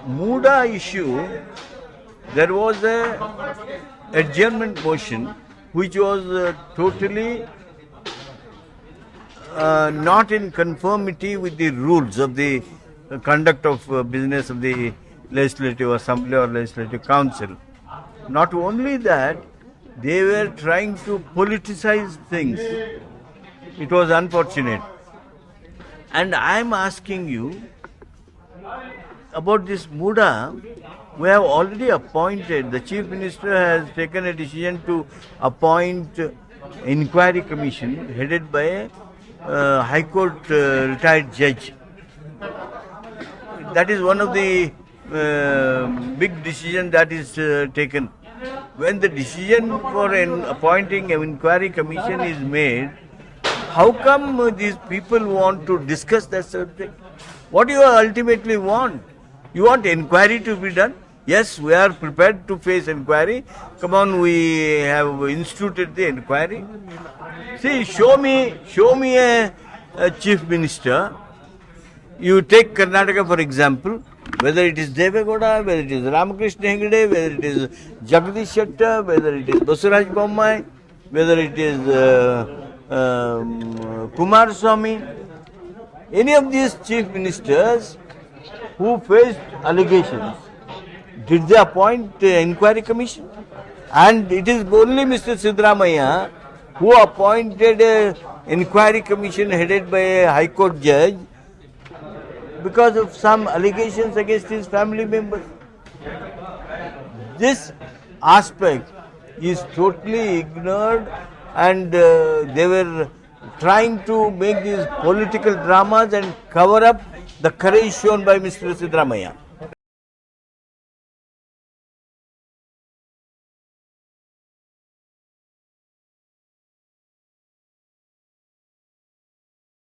Muda issue, there was a adjournment motion which was totally not in conformity with the rules of the conduct of business of the Legislative Assembly or Legislative Council. Not only that, they were trying to politicize things. It was unfortunate. And I am asking you about this Muda. We have already appointed, the Chief Minister has taken a decision to appoint inquiry commission headed by a High Court retired judge. That is one of the big decision that is taken. When the decision for appointing an inquiry commission is made, how come these people want to discuss that subject? What do you ultimately want? You want inquiry to be done? Yes, we are prepared to face inquiry. Come on, we have instituted the inquiry. See, show me a chief minister. You take Karnataka for example, whether it is Devegowda, whether it is Ramakrishna Hegde, whether it is Jagdish Shettar, whether it is Basuraj Bommai, whether it is Kumaraswamy, any of these chief ministers who faced allegations, did they appoint inquiry commission? And it is only Mr. Siddaramaiah who appointed an inquiry commission headed by a High Court judge because of some allegations against his family members. This aspect is totally ignored, and they were trying to make these political dramas and cover up the courage shown by Mr. Siddaramaiah.